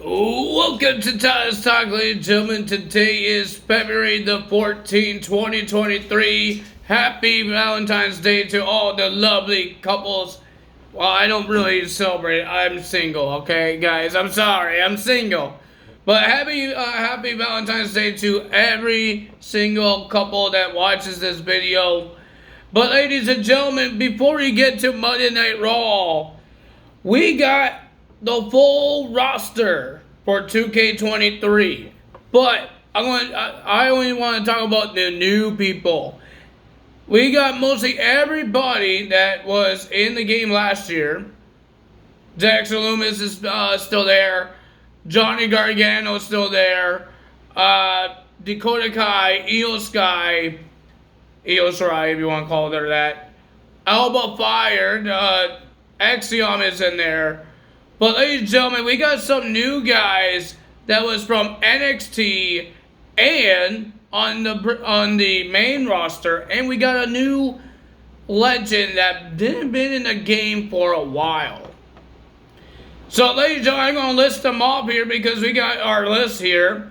Welcome to Tyler's Talk, ladies and gentlemen. Today is February the 14th, 2023. Happy Valentine's Day to all the lovely couples. Well, I don't really celebrate. I'm single, okay, guys? I'm sorry, I'm single. But happy Valentine's Day to every single couple that watches this video. But ladies and gentlemen, before we get to Monday Night Raw, we got the full roster for 2K23. But I only want to talk about the new people. We got mostly everybody that was in the game last year. Dexter Loomis is still there. Johnny Gargano is still there. Dakota Kai, Io Sky, Io Shirai if you want to call her that. Alba Fire, Axiom is in there. But ladies and gentlemen, we got some new guys that was from NXT and on the main roster, and we got a new legend that didn't been in the game for a while. So ladies and gentlemen, I'm going to list them off here because we got our list here.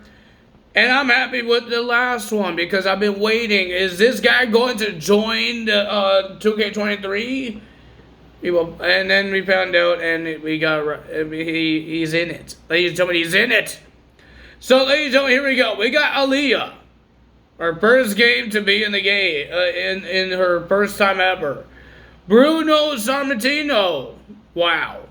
And I'm happy with the last one because I've been waiting. Is this guy going to join the 2K23? And then we found out, and we got he's in it. Ladies and gentlemen, he's in it. So, ladies and gentlemen, here we go. We got Aaliyah, her first game to be in the game, in her first time ever. Bruno Sammartino. Wow.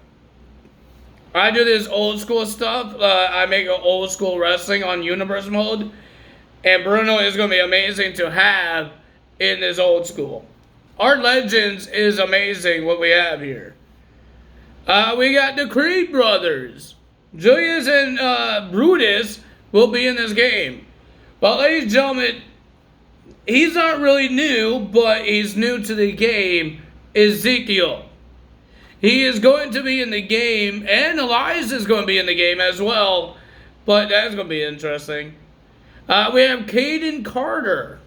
I do this old school stuff. I make an old school wrestling on Universe mode, and Bruno is going to be amazing to have in this old school. Our Legends is amazing what we have here. We got the Creed brothers. Julius and Brutus will be in this game. But ladies and gentlemen, he's not really new, but he's new to the game. Ezekiel. He is going to be in the game, and Elias is going to be in the game as well. But that's going to be interesting. We have Caden Carter.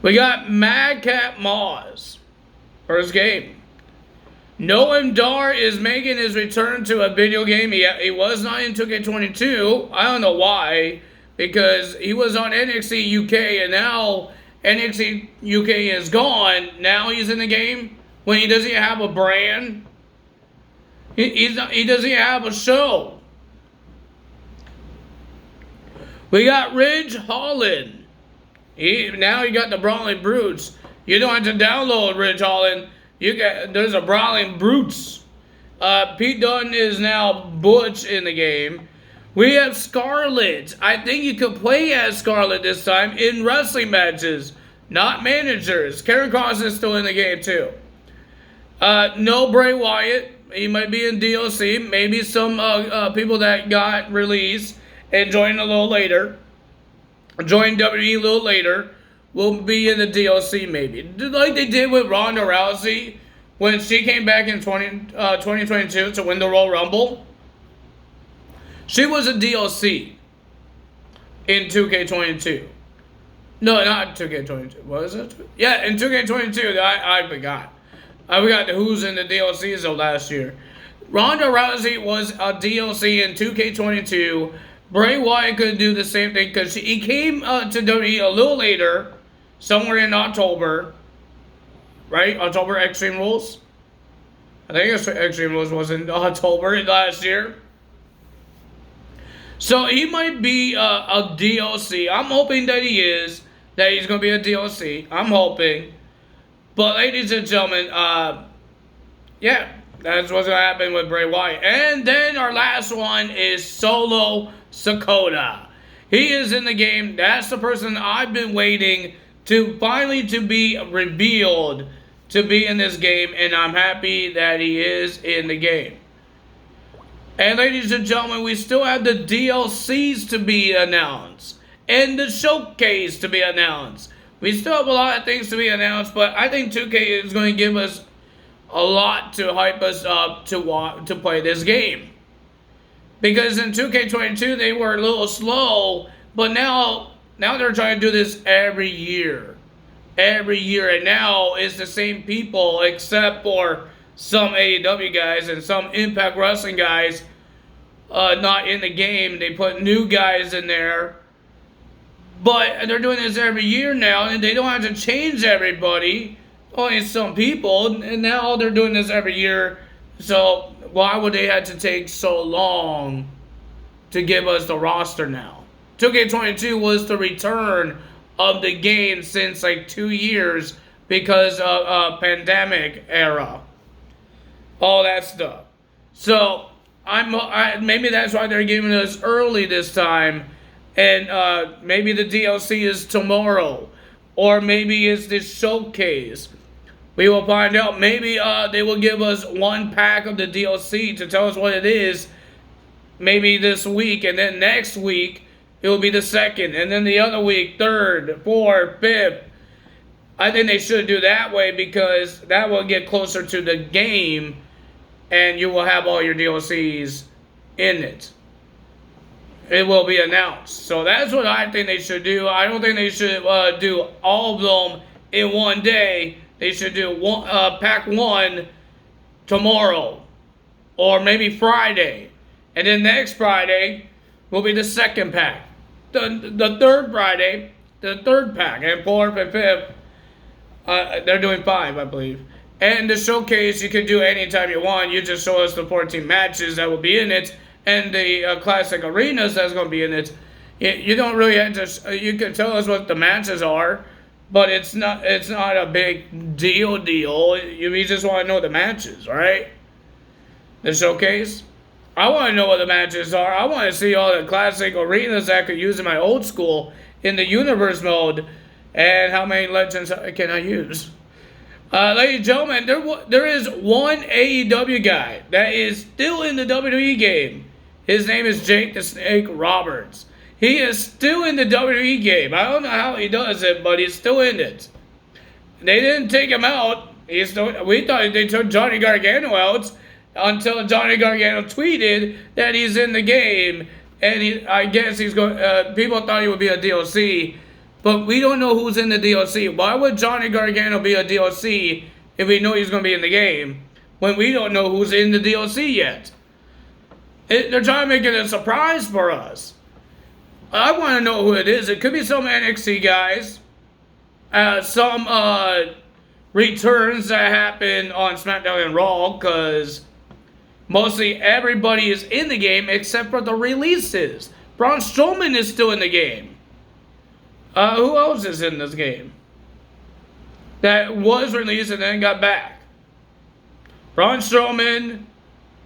We got Madcap Moss. First game. Noam Dar is making his return to a video game. He was not in 2K22. I don't know why. Because he was on NXT UK and now NXT UK is gone. Now he's in the game when he doesn't have a brand. He doesn't have a show. We got Ridge Holland. Now you got the Brawling Brutes. You don't have to download Ridge Holland. There's a Brawling Brutes. Pete Dunne is now Butch in the game. We have Scarlett. I think you could play as Scarlett this time in wrestling matches, not managers. Karen Cross is still in the game too. No Bray Wyatt. He might be in DLC. Maybe some people that got released and joined a little later. Join WWE a little later, will be in the DLC maybe. Like they did with Ronda Rousey when she came back in 2022 to win the Royal Rumble. She was a DLC in 2K22. No, not 2K22. Was it? Yeah, in 2K22. I forgot. I forgot who's in the DLCs of last year. Ronda Rousey was a DLC in 2K22. Bray Wyatt could do the same thing because he came to WWE a little later, somewhere in October, right? October Extreme Rules. I think Extreme Rules was in October last year. So he might be a DLC. I'm hoping that he is, that he's going to be a DLC. I'm hoping. But ladies and gentlemen, yeah, that's what's going to happen with Bray Wyatt. And then our last one is Solo Sakota. He is in the game. That's the person I've been waiting to finally to be revealed to be in this game, and I'm happy that he is in the game. And ladies and gentlemen, we still have the DLCs to be announced and the showcase to be announced. We still have a lot of things to be announced, but I think 2K is going to give us a lot to hype us up to play this game. Because in 2K22 they were a little slow, but now they're trying to do this every year. Every year, and now it's the same people except for some AEW guys and some Impact Wrestling guys not in the game. They put new guys in there. But they're doing this every year now, and they don't have to change everybody. Only some people, and now they're doing this every year. So why would they have to take so long to give us the roster now? 2K22 was the return of the game since like 2 years because of pandemic era. All that stuff. So maybe that's why they're giving us early this time. And maybe the DLC is tomorrow. Or maybe it's this showcase. We will find out. Maybe they will give us one pack of the DLC to tell us what it is. Maybe this week. And then next week, it will be the second. And then the other week, third, fourth, fifth. I think they should do that way because that will get closer to the game. And you will have all your DLCs in it. It will be announced. So that's what I think they should do. I don't think they should do all of them in one day. They should do pack one tomorrow. Or maybe Friday. And then next Friday will be the second pack. The third Friday, the third pack. And fourth and fifth, they're doing 5, I believe. And the showcase you can do anytime you want. You just show us the 14 matches that will be in it. And the classic arenas that's going to be in it. You don't really have to. You can tell us what the matches are, but it's not a big deal. You just want to know the matches, right? The showcase. I want to know what the matches are. I want to see all the classic arenas that I could use in my old school in the universe mode, and how many legends can I use? Ladies and gentlemen, there is one AEW guy that is still in the WWE game. His name is Jake the Snake Roberts. He is still in the WWE game. I don't know how he does it, but he's still in it. They didn't take him out. We thought they took Johnny Gargano out until Johnny Gargano tweeted that he's in the game. And I guess he's going. People thought he would be a DLC, but we don't know who's in the DLC. Why would Johnny Gargano be a DLC if we know he's going to be in the game when we don't know who's in the DLC yet? They're trying to make it a surprise for us. I want to know who it is. It could be some NXT guys. Some returns that happen on SmackDown and Raw, because mostly everybody is in the game except for the releases. Braun Strowman is still in the game. Who else is in this game that was released and then got back? Braun Strowman,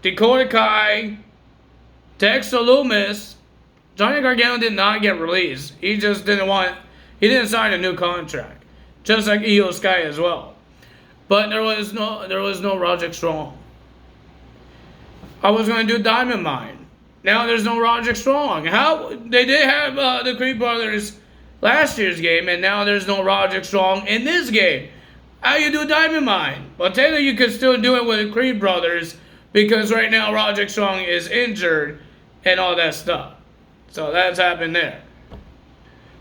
Dakota Kai, Dexter Lumis. Johnny Gargano did not get released. He just he didn't sign a new contract. Just like Io Sky as well. But there was no Roderick Strong. I was going to do Diamond Mine. Now there's no Roderick Strong. How? They did have the Creed Brothers last year's game, and now there's no Roderick Strong in this game. How you do Diamond Mine? Well, technically you could still do it with the Creed Brothers, because right now Roderick Strong is injured and all that stuff. So that's happened there.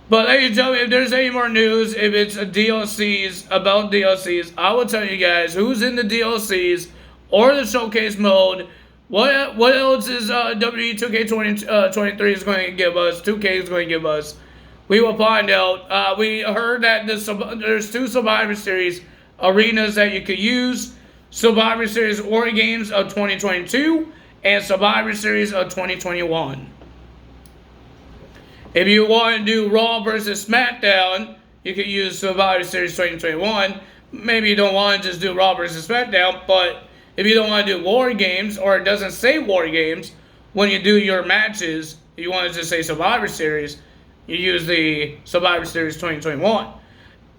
But ladies and gentlemen, if there's any more news, if it's about DLCs, I will tell you guys who's in the DLCs or the showcase mode. What else is WWE 2K23 is going to give us, 2K is going to give us. We will find out. We heard that there's 2 Survivor Series arenas that you could use. Survivor Series War Games of 2022 and Survivor Series of 2021. If you want to do Raw versus SmackDown, you could use Survivor Series 2021. Maybe you don't want to just do Raw versus SmackDown, but if you don't want to do War Games, or it doesn't say War Games, when you do your matches, if you want to just say Survivor Series, you use the Survivor Series 2021.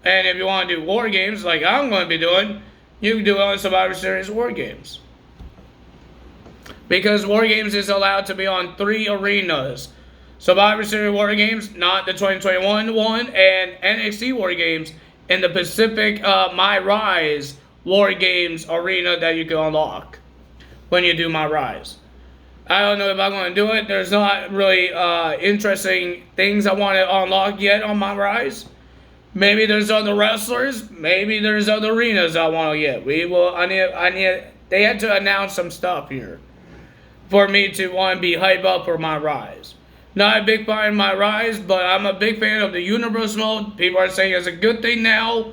And if you want to do War Games, like I'm going to be doing, you can do it on Survivor Series War Games. Because War Games is allowed to be on 3 arenas. Survivor Series War Games, not the 2021 one, and NXT War Games in the Pacific My Rise War Games arena that you can unlock when you do My Rise. I don't know if I'm going to do it. There's not really interesting things I want to unlock yet on My Rise. Maybe there's other wrestlers. Maybe there's other arenas I want to get. They had to announce some stuff here. for me to want to be hyped up for my rise. Not a big fan of my rise, but I'm a big fan of the universe mode. People are saying it's a good thing now.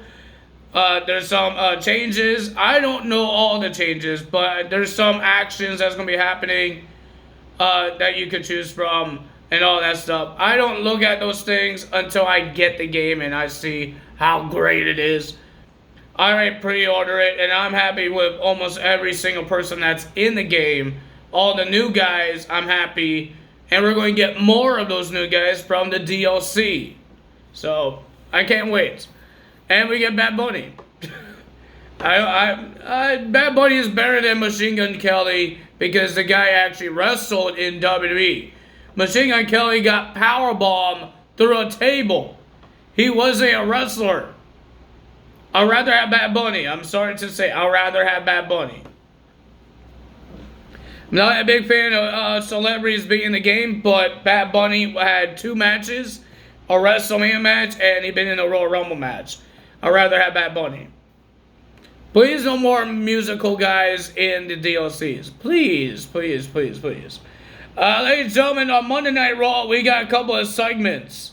There's some changes. I don't know all the changes, but there's some actions that's going to be happening that you could choose from and all that stuff. I don't look at those things until I get the game and I see how great it is. I already pre-order it, and I'm happy with almost every single person that's in the game. All the new guys, I'm happy. And we're going to get more of those new guys from the DLC. So, I can't wait. And we get Bad Bunny. Bad Bunny is better than Machine Gun Kelly because the guy actually wrestled in WWE. Machine Gun Kelly got powerbombed through a table. He wasn't a wrestler. I'd rather have Bad Bunny. I'm sorry to say, I'd rather have Bad Bunny. I'm not a big fan of celebrities being in the game, but Bad Bunny had 2 matches, a WrestleMania match, and he's been in a Royal Rumble match. I'd rather have Bad Bunny. Please, no more musical guys in the DLCs. Please, please, please, please. Ladies and gentlemen, on Monday Night Raw, we got a couple of segments.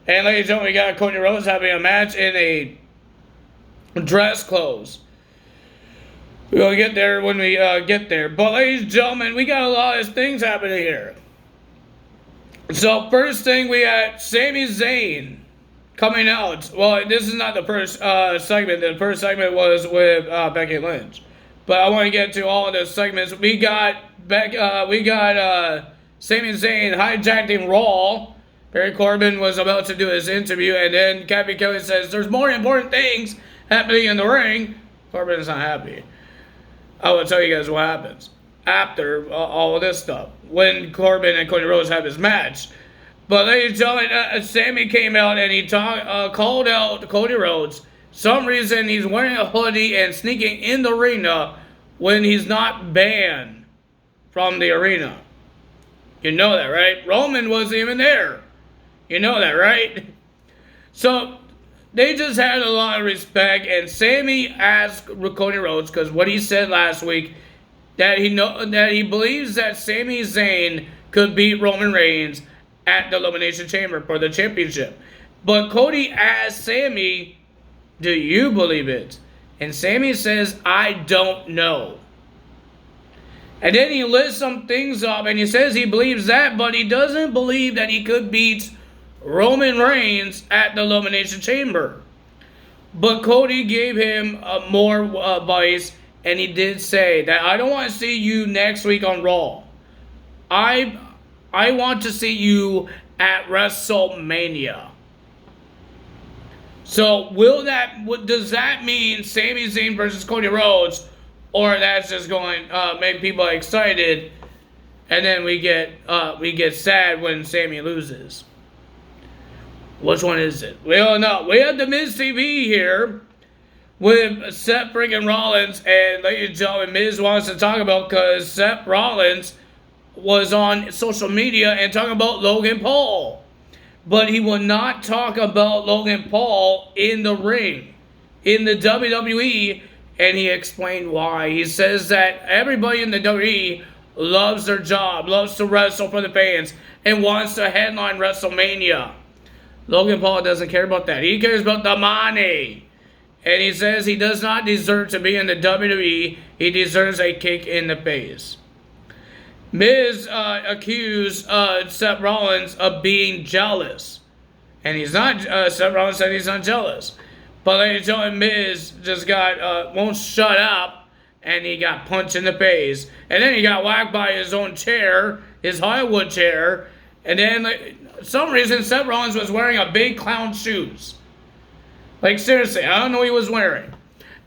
And ladies and gentlemen, we got Cody Rhodes having a match in a dress clothes. We'll get there when we get there. But ladies and gentlemen, we got a lot of things happening here. So first thing, we got Sami Zayn coming out. Well, this is not the first segment. The first segment was with Becky Lynch. But I want to get to all of the segments. We got Sami Zayn hijacking Raw. Barry Corbin was about to do his interview, and then Kevin Kelly says, "There's more important things happening in the ring." Corbin is not happy. I will tell you guys what happens after all of this stuff when Corbin and Cody Rhodes have his match. But ladies and gentlemen, Sami came out and he called out Cody Rhodes. Some reason he's wearing a hoodie and sneaking in the arena when he's not banned from the arena. You know that, right? Roman wasn't even there. You know that, right? So they just had a lot of respect, and Sami asked Cody Rhodes, because what he said last week, that he believes that Sami Zayn could beat Roman Reigns at the Elimination Chamber for the championship. But Cody asked Sami, "Do you believe it?" And Sami says, "I don't know." And then he lists some things up, and he says he believes that, but he doesn't believe that he could beat Roman Reigns at the Elimination Chamber. But Cody gave him more advice, and he did say that, "I don't want to see you next week on Raw. I want to see you at WrestleMania." So does that mean Sami Zayn versus Cody Rhodes, or that's just going to make people excited, and then we get sad when Sami loses? Which one is it? We don't know. We have the Miz TV here with Seth freaking Rollins, and ladies and gentlemen, Miz wants to talk about, because Seth Rollins was on social media and talking about Logan Paul. But he will not talk about Logan Paul in the ring, in the WWE, and he explained why. He says that everybody in the WWE loves their job, loves to wrestle for the fans, and wants to headline WrestleMania. Logan Paul doesn't care about that. He cares about the money. And he says he does not deserve to be in the WWE. He deserves a kick in the face. Miz accused Seth Rollins of being jealous. And he's not. Seth Rollins said he's not jealous. But ladies and gentlemen, Miz just won't shut up. And he got punched in the face. And then he got whacked by his own chair, his Hollywood chair. And then, for some reason, Seth Rollins was wearing a big clown shoes. Like, seriously, I don't know what he was wearing.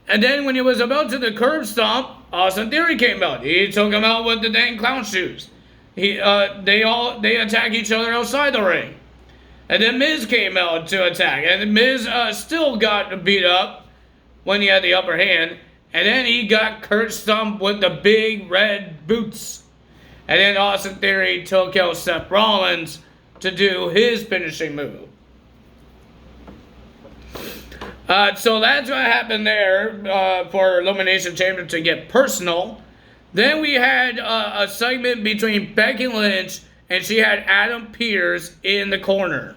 And then when he was about to the curb stomp, Austin Theory came out. He took him out with the dang clown shoes. They attack each other outside the ring. And then Miz came out to attack. And Miz still got beat up when he had the upper hand. And then he got curb stomped with the big red boots. And then Austin Theory took out Seth Rollins to do his finishing move. So that's what happened there for Elimination Chamber to get personal. Then we had a segment between Becky Lynch and she had Adam Pearce in the corner.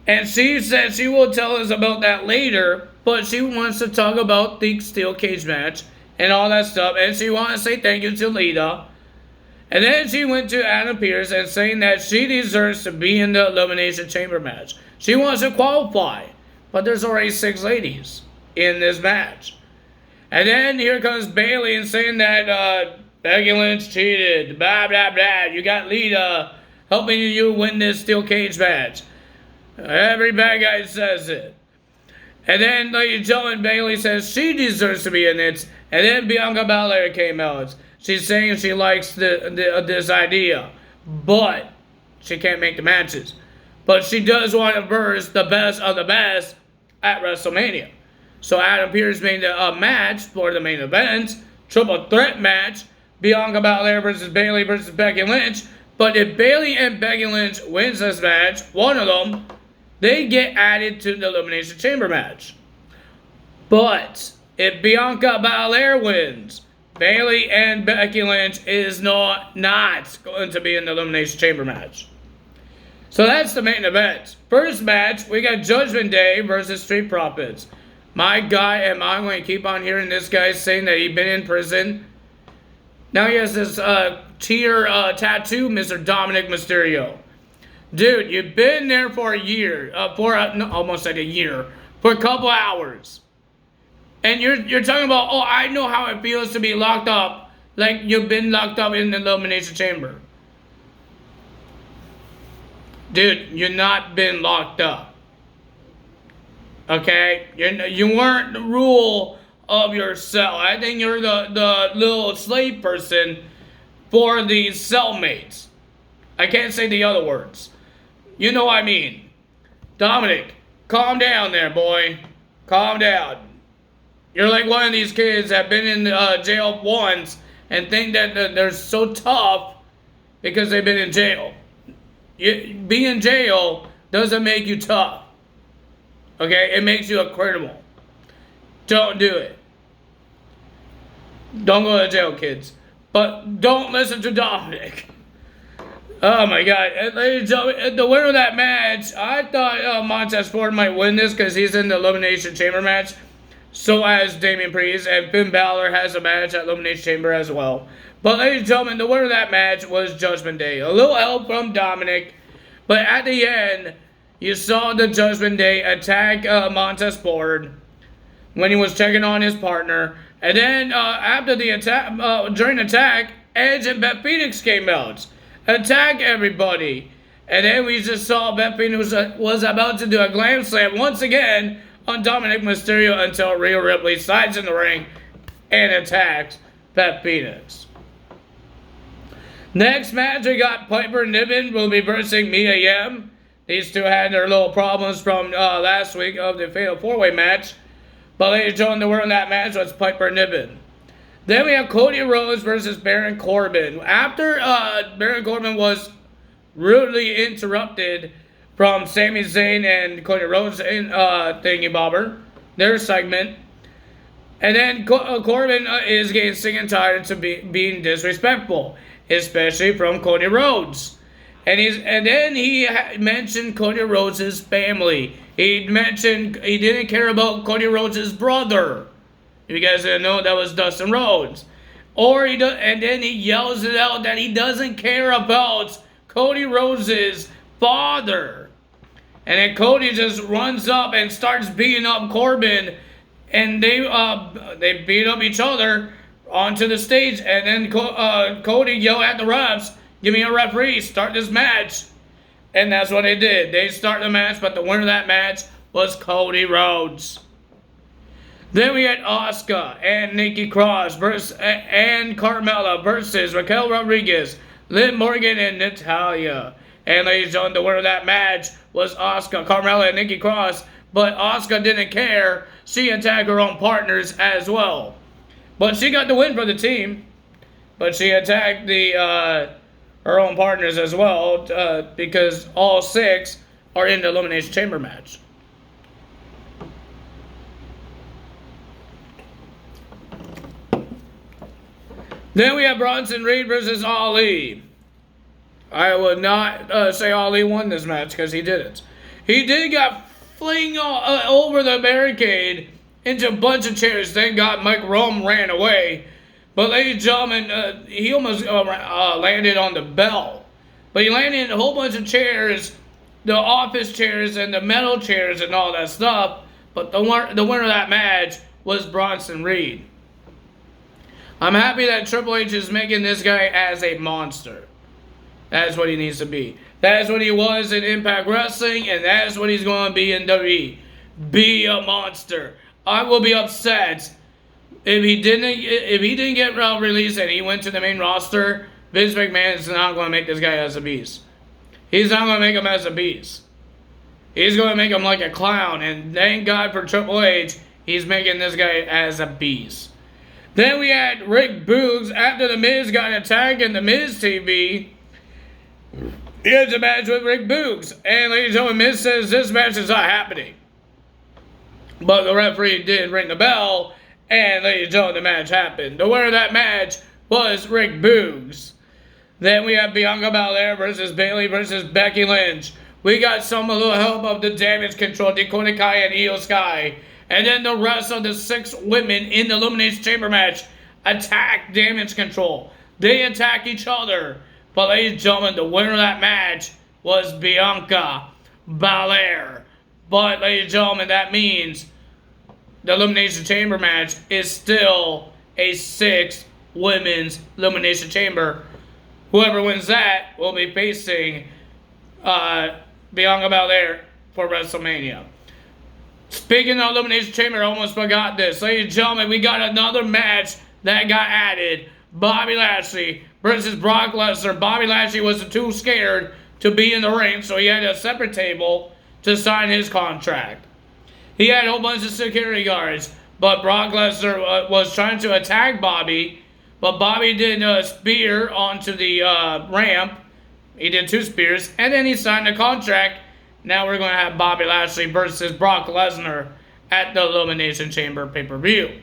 And she said she will tell us about that later, but she wants to talk about the steel cage match and all that stuff. And she wants to say thank you to Lita. And then she went to Adam Pearce and saying that she deserves to be in the Elimination Chamber match. She wants to qualify, but there's already 6 ladies in this match. And then here comes Bayley and saying that Becky Lynch cheated, blah, blah, blah. You got Lita helping you win this steel cage match. Every bad guy says it. And then, ladies and gentlemen, Bayley says she deserves to be in it. And then Bianca Belair came out. She's saying she likes this idea, but she can't make the matches. But she does want to verse the best of the best at WrestleMania. So Adam Pearce made a match for the main event, triple threat match, Bianca Belair versus Bayley versus Becky Lynch. But if Bayley and Becky Lynch wins this match, one of them, they get added to the Elimination Chamber match. But if Bianca Belair wins, Bayley and Becky Lynch is not going to be in the Elimination Chamber match. So that's the main event. First match, we got Judgment Day versus Street Profits. My guy, am I going to keep on hearing this guy saying that he's been in prison? Now he has this tear tattoo, Mr. Dominic Mysterio. Dude, you've been there for a year, almost like a year, for a couple hours. And you're talking about, oh, I know how it feels to be locked up, like you've been locked up in the Elimination Chamber. Dude, you've not been locked up. Okay? You weren't the rule of your cell. I think you're the little slave person for the cellmates. I can't say the other words. You know what I mean. Dominic, calm down there, boy. Calm down. You're like one of these kids that have been in jail once and think that they're so tough because they've been in jail. Being in jail doesn't make you tough. Okay? It makes you a criminal. Don't do it. Don't go to jail, kids. But don't listen to Dominic. Oh my God. Ladies and gentlemen, the winner of that match, I thought Montez Ford might win this because he's in the Elimination Chamber match. So has Damian Priest, and Finn Balor has a match at Elimination Chamber as well. But ladies and gentlemen, the winner of that match was Judgment Day. A little help from Dominic, but at the end, you saw the Judgment Day attack Montez Ford when he was checking on his partner. And then after the attack, during the attack, Edge and Beth Phoenix came out, attack everybody. And then we just saw Beth Phoenix was about to do a glam slam once again on Dominic Mysterio until Rhea Ripley slides in the ring and attacks Beth Phoenix. Next match, we got Piper Niven will be versing Mia Yim. These two had their little problems from last week of the Fatal 4-Way match. But ladies and gentlemen, the winner in that match was Piper Niven. Then we have Cody Rhodes versus Baron Corbin. After Baron Corbin was rudely interrupted from Sami Zayn and Cody Rhodes in Thingy Bobber, their segment. And then Corbin is getting sick and tired to being disrespectful, especially from Cody Rhodes. And then he mentioned Cody Rhodes' family. He mentioned he didn't care about Cody Rhodes' brother. If you guys didn't know, that was Dustin Rhodes. And then he yells it out that he doesn't care about Cody Rhodes' father. And then Cody just runs up and starts beating up Corbin. And they beat up each other onto the stage. And then Cody yelled at the refs, "Give me a referee, start this match." And that's what they did. They started the match, but the winner of that match was Cody Rhodes. Then we had Asuka and Nikki Cross and Carmella versus Raquel Rodriguez, Liv Morgan, and Natalya. And ladies and gentlemen, the winner of that match was Asuka, Carmella, and Nikki Cross. But Asuka didn't care. She attacked her own partners as well. But she got the win for the team. But she attacked her own partners as well because all 6 are in the Elimination Chamber match. Then we have Bronson Reed versus Ali. I would not say Ali won this match because he didn't. He did get fling over the barricade into a bunch of chairs. Thank God Mike Rome ran away. But ladies and gentlemen, he almost landed on the bell. But he landed in a whole bunch of chairs, the office chairs and the metal chairs and all that stuff. But the winner of that match was Bronson Reed. I'm happy that Triple H is making this guy as a monster. That's what he needs to be. That's what he was in Impact Wrestling, and that's what he's going to be in WWE. Be a monster. I will be upset if he didn't get released and he went to the main roster. Vince McMahon is not going to make this guy as a beast. He's not going to make him as a beast. He's going to make him like a clown, and thank God for Triple H, he's making this guy as a beast. Then we had Rick Boogs after The Miz got attacked in The Miz TV. He has a match with Rick Boogs. And ladies and gentlemen, Miz says this match is not happening. But the referee did ring the bell. And ladies and gentlemen, the match happened. The winner of that match was Rick Boogs. Then we have Bianca Belair versus Bayley versus Becky Lynch. We got some little help of the Damage Control, Dakota Kai and Io Sky. And then the rest of the 6 women in the Elimination Chamber match attack Damage Control. They attack each other. But ladies and gentlemen, the winner of that match was Bianca Belair. But ladies and gentlemen, that means the Elimination Chamber match is still a 6 women's Elimination Chamber. Whoever wins that will be facing Bianca Belair for WrestleMania. Speaking of Elimination Chamber, I almost forgot this. Ladies and gentlemen, we got another match that got added. Bobby Lashley versus Brock Lesnar. Bobby Lashley was too scared to be in the ring, so he had a separate table to sign his contract. He had a whole bunch of security guards, but Brock Lesnar was trying to attack Bobby, but Bobby did a spear onto the ramp. He did 2 spears, and then he signed a contract. Now we're going to have Bobby Lashley versus Brock Lesnar at the Elimination Chamber pay-per-view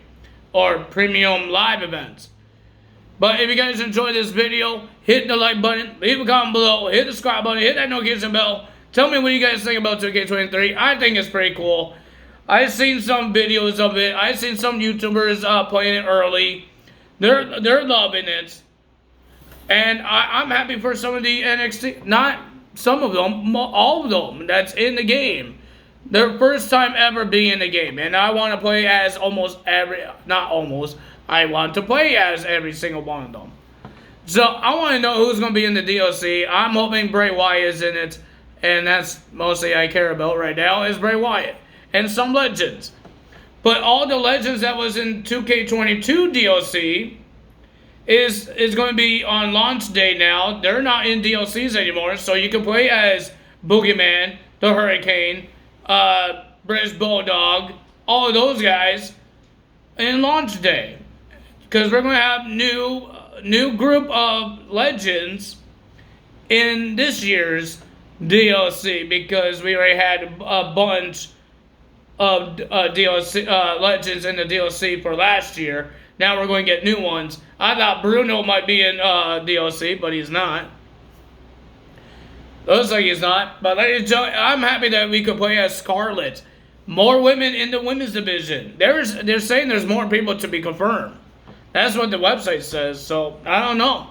or premium live events. But if you guys enjoyed this video, hit the like button, leave a comment below, hit the subscribe button, hit that notification bell. Tell me what you guys think about 2K23. I think it's pretty cool. I've seen some videos of it. I've seen some YouTubers playing it early. They're loving it. And I'm happy for some of the NXT, not some of them, all of them that's in the game. Their first time ever being in the game. And I want to play as I want to play as every single one of them. So I want to know who's going to be in the DLC. I'm hoping Bray Wyatt is in it. And that's mostly I care about right now is Bray Wyatt. And some legends. But all the legends that was in 2K22 DLC is going to be on launch day now. They're not in DLCs anymore. So you can play as Boogeyman, the Hurricane, British Bulldog, all of those guys in launch day. Because we're going to have new group of legends in this year's DLC. Because we already had a bunch of DLC legends in the DLC for last year. Now we're going to get new ones. I thought Bruno might be in DLC, but he's not. Looks like he's not. But ladies and gentlemen, I'm happy that we could play as Scarlett. More women in the women's division. They're saying there's more people to be confirmed. That's what the website says, so I don't know.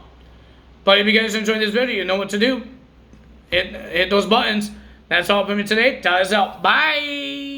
But if you guys enjoyed this video, you know what to do. Hit those buttons. That's all for me today. Tyler's out. Bye!